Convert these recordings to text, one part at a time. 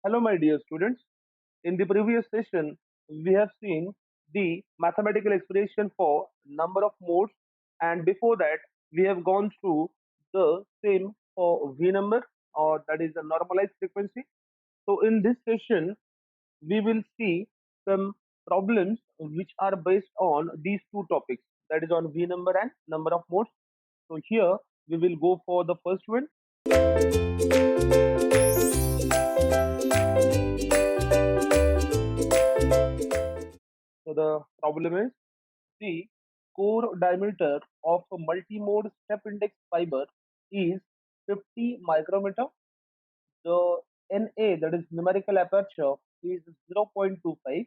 Hello, my dear students. In the previous session, we have seen the mathematical expression for number of modes, and before that, we have gone through the same for V number, or that is the normalized frequency. So, in this session, we will see some problems which are based on these two topics, that is on V number and number of modes. So, here we will go for the first one. So, the problem is the core diameter of a multimode step index fiber is 50 micrometer. The NA, that is numerical aperture, is 0.25,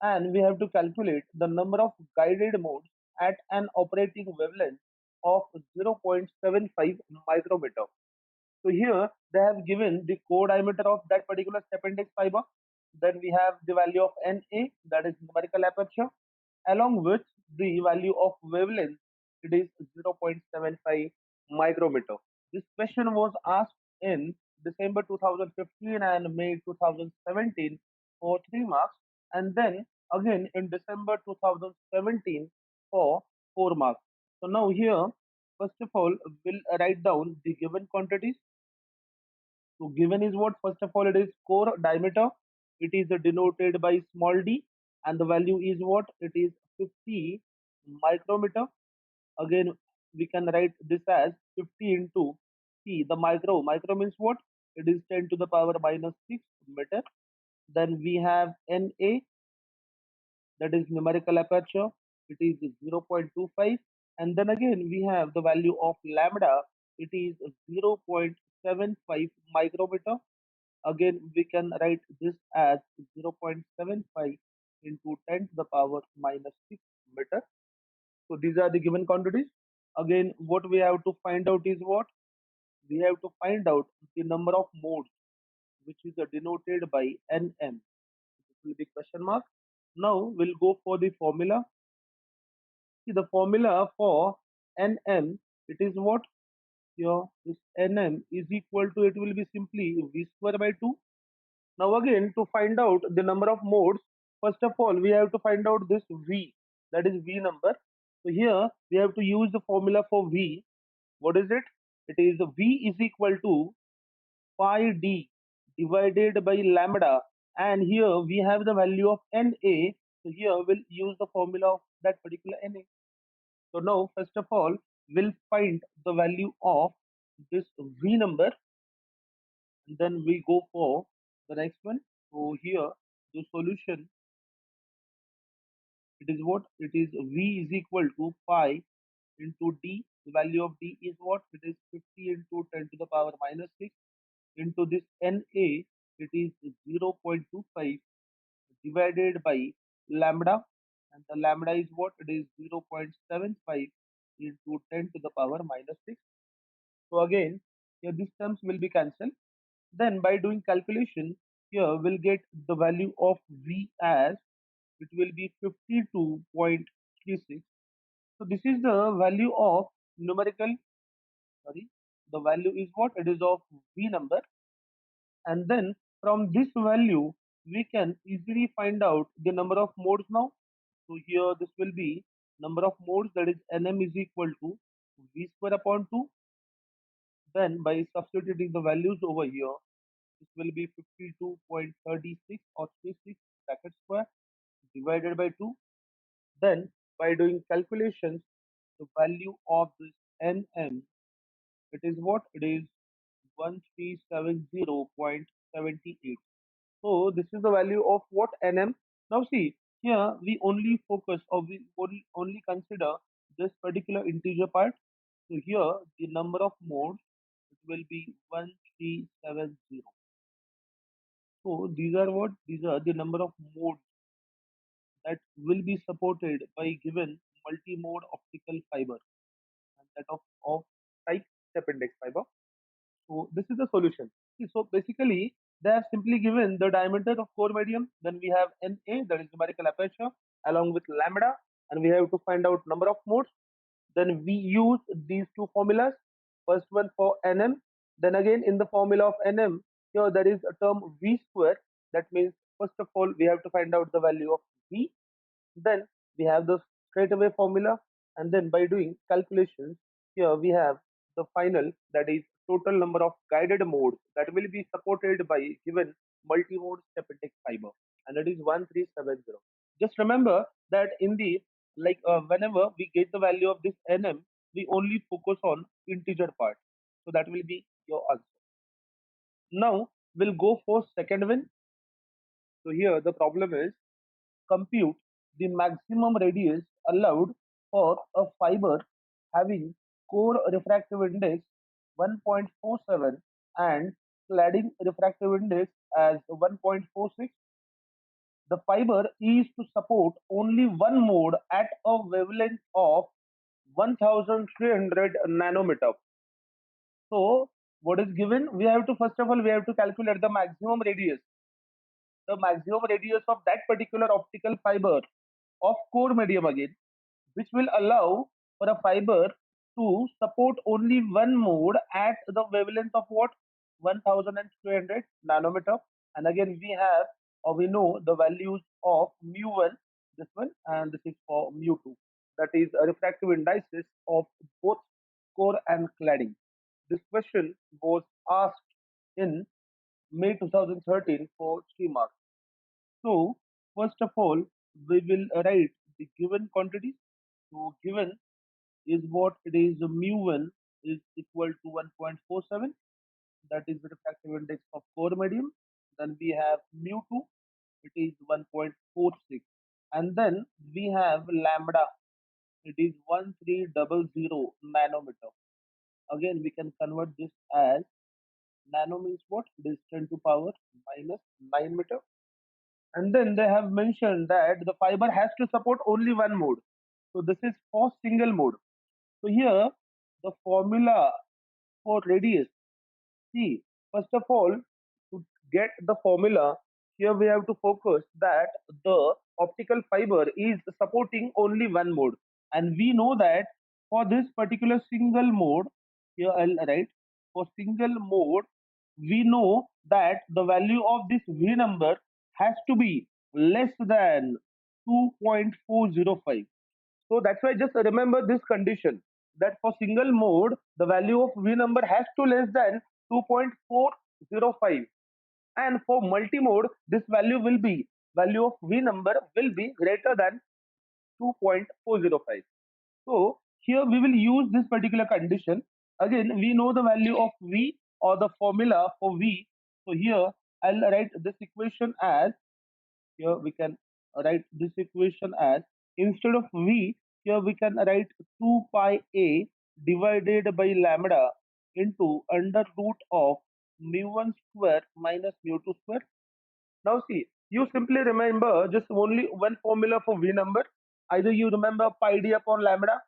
and we have to calculate the number of guided modes at an operating wavelength of 0.75 micrometer. So here they have given the core diameter of that particular step index fiber. Then we have the value of Na, that is numerical aperture, along with the value of wavelength, it is 0.75 micrometer. This question was asked in December 2015 and May 2017 for 3 marks, and then again in December 2017 for 4 marks. So now here, first of all, we'll write down the given quantities. So given is what? First of all, it is core diameter. It is denoted by small d, and the value is what? It is 50 micrometer. Again, we can write this as 50 into c. The micro means what? It is 10 to the power minus 6 meter. Then we have Na, that is numerical aperture. It is 0.25, and then again we have the value of lambda. It is 0.75 micrometer. Again, we can write this as 0.75 into 10 to the power minus 6 meter. So these are the given quantities. Again, what we have to find out is what? We have to find out the number of modes, which is denoted by Nm. This will be question mark. Now we'll go for the formula. See, the formula for Nm, it is what? Here, this Nm is equal to, it will be simply V square by 2. Now again, to find out the number of modes, first of all, we have to find out this V, that is V number. So here we have to use the formula for V. What is it? It is V is equal to pi d divided by lambda, and here we have the value of Na. So here we'll use the formula of that particular Na. So now first of all, we'll find the value of this V number, and then we go for the next one. So here the solution, it is what? It is V is equal to pi into d. The value of d is what? It is 50 into 10 to the power minus 6 into this Na. It is 0.25 divided by lambda, and the lambda is what? It is 0.75 into 10 to the power minus 6. So again, here these terms will be cancelled. Then by doing calculation, here we'll get the value of V as, it will be 52.36. So this is the value of numerical, sorry, the value is what? It is of V number, and then from this value we can easily find out the number of modes now. So here this will be number of modes, that is Nm is equal to V square upon 2. Then by substituting the values over here, this will be 52.36 or 36 bracket square divided by 2. Then by doing calculations, the value of this Nm, it is what? It is 1370.78. So this is the value of what? Nm. Now see, here we only focus, or we only consider this particular integer part. So here the number of modes, it will be 1370. So these are what? These are the number of modes that will be supported by given multi-mode optical fiber, and that of type step index fiber. So this is the solution. See, so basically they have simply given the diameter of core medium, then we have Na, that is numerical aperture, along with lambda, and we have to find out number of modes. Then we use these two formulas. First one for Nm, then again in the formula of Nm Here there is a term V square. That means first of all we have to find out the value of V. Then we have the straightaway formula, and then by doing calculations, here we have the final, that is total number of guided modes that will be supported by given multi-mode step index fiber, and that is 1370. Just remember that in the whenever we get the value of this nm, we only focus on integer part. So that will be your answer. Now we'll go for second one. So here the problem is compute the maximum radius allowed for a fiber having core refractive index 1.47 and cladding refractive index as 1.46. The fiber is to support only one mode at a wavelength of 1300 nanometer. So what is given? We have to first of all we have to calculate the maximum radius of that particular optical fiber of core medium again, which will allow for a fiber to support only one mode at the wavelength of what? 1200 nanometer. And again, we have or we know the values of mu1, this one, and this is for mu2. That is a refractive indices of both core and cladding. This question was asked in May 2013 for 3 marks. So, first of all, we will write the given quantity. So, given is what it is mu1 is equal to 1.47, that is the refractive index of core medium. Then we have mu2, it is 1.46, and then we have lambda, it is 1300 nanometer. Again, we can convert this as nano means what? It is 10 to power minus 9 meter. And then they have mentioned that the fiber has to support only one mode. So this is for single mode. So here the formula for radius. See, first of all, to get the formula, here we have to focus that the optical fiber is supporting only one mode. And we know that for this particular single mode, here I'll write, for single mode, we know that the value of this V number has to be less than 2.405. So that's why just remember this condition, that for single mode, the value of V number has to less than 2.405, and for multi-mode, this value of V number will be greater than 2.405. So here we will use this particular condition. Again, we know the value of V or the formula for V. So here I'll write this equation as, here we can write this equation as, instead of V, here we can write 2 pi a divided by lambda into under root of mu1 square minus mu2 square. Now see, you simply remember just only one formula for V number. Either you remember pi d upon lambda.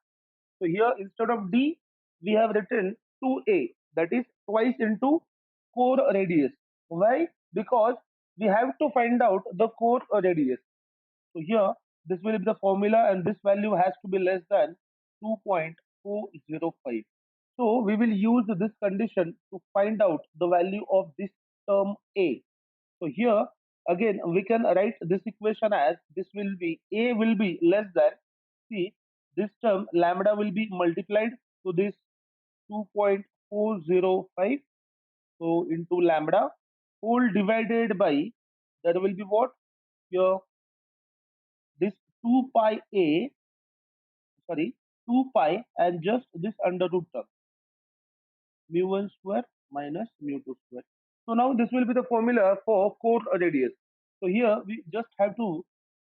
So here instead of d, we have written 2a, that is twice into core radius. Why? Because we have to find out the core radius. So here this will be the formula, and this value has to be less than 2.405. So we will use this condition to find out the value of this term a. So here again we can write this equation as, this will be a will be less than, see, this term lambda will be multiplied to this 2.405, so into lambda whole divided by, there will be what? Here this 2 pi a, sorry, 2 pi and just this under root term mu1 square minus mu2 square. So now this will be the formula for core radius. So here we just have to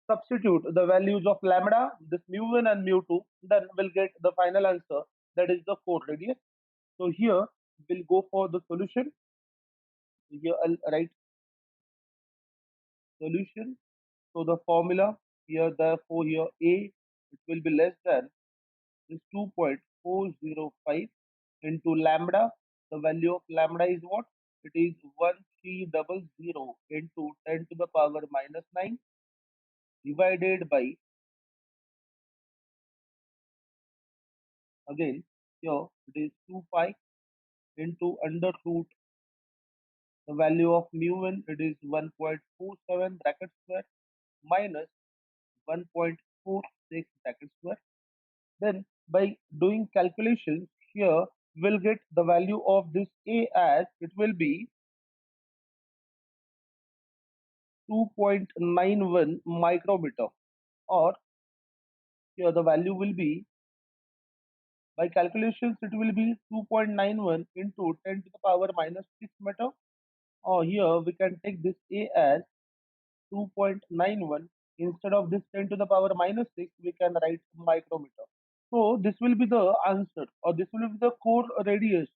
substitute the values of lambda, this mu1 and mu2, then we'll get the final answer, that is the core radius. So here we'll go for the solution. Here I'll write solution. So the formula here, therefore here a, it will be less than is 2.405 into lambda. The value of lambda is what? It is 1300 into 10 to the power minus 9 divided by, again here it is 2 pi into under root The value of mu1 it is 1.47 bracket square minus 1.46 bracket square. Then by doing calculations here, we'll get the value of this A as it will be 2.91 micrometer, or here the value will be, by calculations it will be 2.91 into 10 to the power minus 6 meter, or here we can take this A as 2.91. Instead of this 10 to the power minus 6 we can write micrometer. So this will be the answer, or this will be the core radius,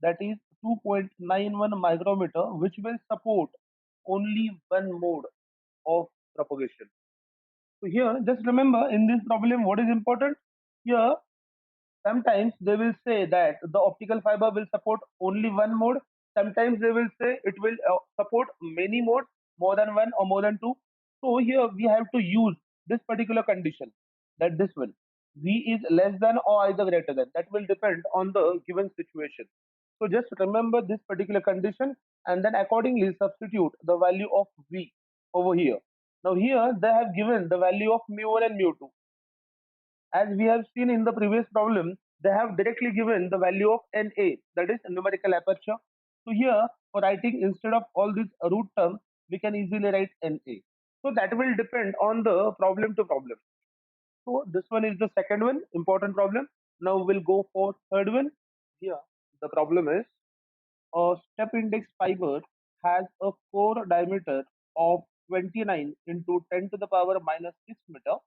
that is 2.91 micrometer, which will support only one mode of propagation. So here, just remember in this problem, what is important? Here, sometimes they will say that the optical fiber will support only one mode. Sometimes they will say it will support many modes, more than one or more than two. So here we have to use this particular condition, that this one V is less than or either greater than. That will depend on the given situation. So just remember this particular condition and then accordingly substitute the value of V over here. Now here they have given the value of mu1 and mu2. As we have seen in the previous problem, they have directly given the value of NA, that is numerical aperture. So here, for writing instead of all these root terms, we can easily write NA. So that will depend on the problem to problem. So this one is the second one, important problem. Now we'll go for third one. Here, the problem is a step index fiber has a core diameter of 29 into 10 to the power minus 6 meter.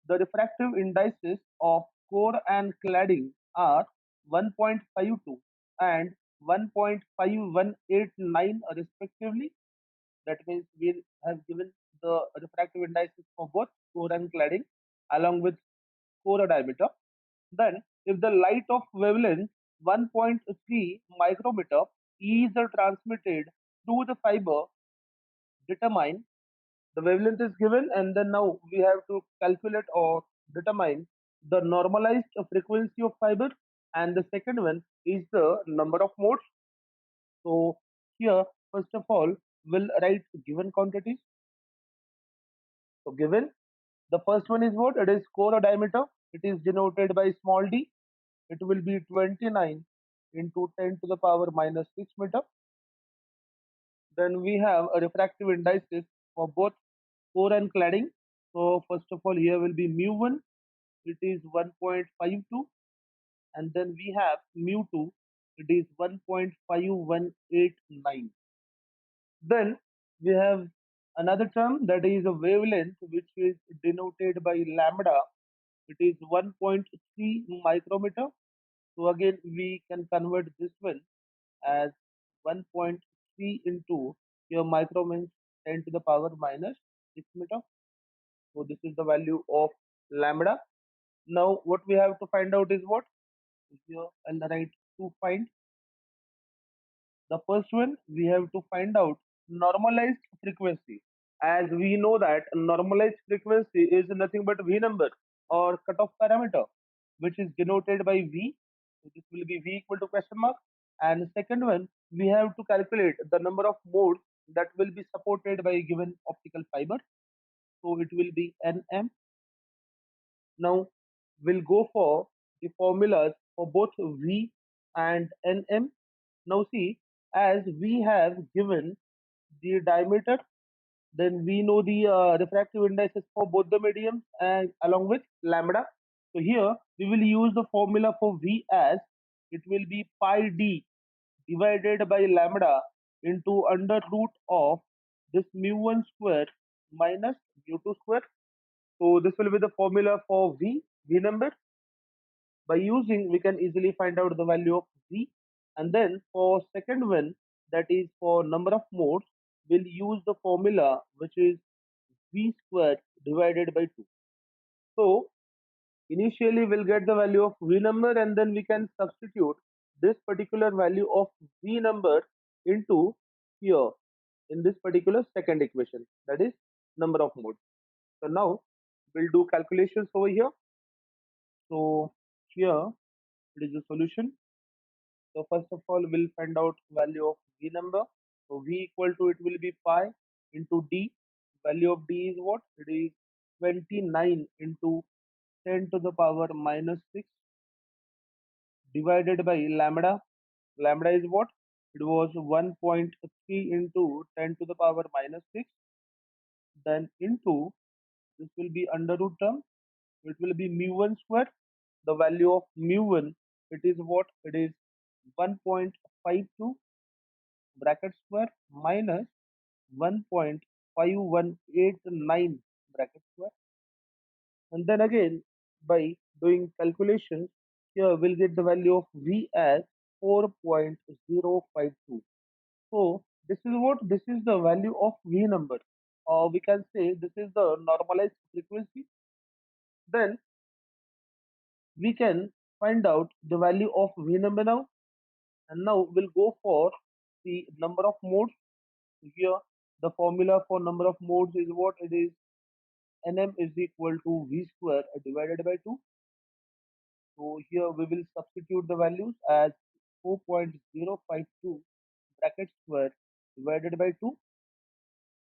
The refractive indices of core and cladding are 1.52 and 1.5189 respectively. That means we have given the refractive indices for both core and cladding along with core diameter. Then, if the light of wavelength 1.3 micrometer is transmitted through the fiber, determine the wavelength is given, and then now we have to calculate or determine the normalized frequency of fiber, and the second one is the number of modes. So here first of all we'll write given quantities. So given, the first one is what? It is core diameter. It is denoted by small d. It will be 29 into 10 to the power minus 6 meter. Then we have a refractive indices for both core and cladding. So first of all here will be mu1, it is 1.52, and then we have mu2, it is 1.5189. Then we have another term, that is a wavelength, which is denoted by lambda. It is 1.3 micrometer. So again we can convert this one as 1.3 into, your micro means 10 to the power minus 6 meter. So this is the value of lambda. Now what we have to find out is what? Here I'll write to find. The first one, we have to find out normalized frequency. As we know that normalized frequency is nothing but V number or cutoff parameter, which is denoted by V. So this will be V equal to question mark. And second one, we have to calculate the number of modes that will be supported by a given optical fiber. So it will be Nm. Now we'll go for the formulas for both V and Nm. Now see, as we have given the diameter, then we know the refractive indices for both the mediums and along with lambda. So here we will use the formula for V as, it will be pi d divided by lambda into under root of this mu1 square minus mu2 square. So this will be the formula for V number. By using, we can easily find out the value of Z. And then for second one, that is for number of modes, we'll use the formula which is V square divided by 2. So initially we'll get the value of V number, and then we can substitute this particular value of V number into here in this particular second equation, that is number of modes. So now we'll do calculations over here. So here it is the solution. So first of all, we'll find out value of V number. So V equal to, it will be pi into D. Value of D is what? It is 29 into 10 to the power minus 6 divided by lambda. Lambda is what? It was 1.3 into 10 to the power minus 6. Then into, this will be under root term. It will be mu1 square. The value of mu1, it is what? It is 1.52 bracket square minus 1.5189 bracket square. And then again, by doing calculations, here we'll get the value of V as 4.052. So this is what? This is the value of V number. Or we can say this is the normalized frequency. Then we can find out the value of V number now. And now we'll go for the number of modes. Here the formula for number of modes is what? It is Nm is equal to V square divided by 2. So here we will substitute the values as 4.052 bracket square divided by 2.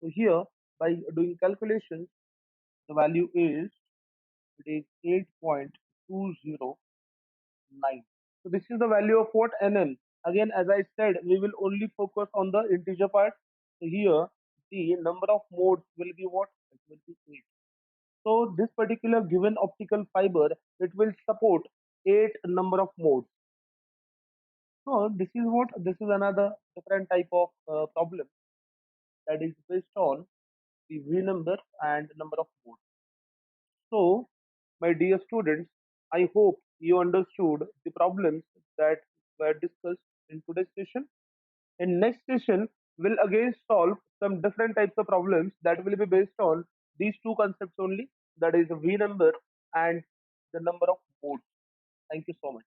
So here by doing calculations, the value is, it is 8.209. So this is the value of what? Nm. Again, as I said, we will only focus on the integer part. So here the number of modes will be what? It will be 8. So this particular given optical fiber, it will support 8 number of modes. So this is what? This is another different type of problem that is based on the V number and number of modes. So, my dear students, I hope you understood the problems that were discussed in today's session. In next session, we'll again solve some different types of problems that will be based on these two concepts only, that is V number and the number of modes. Thank you so much.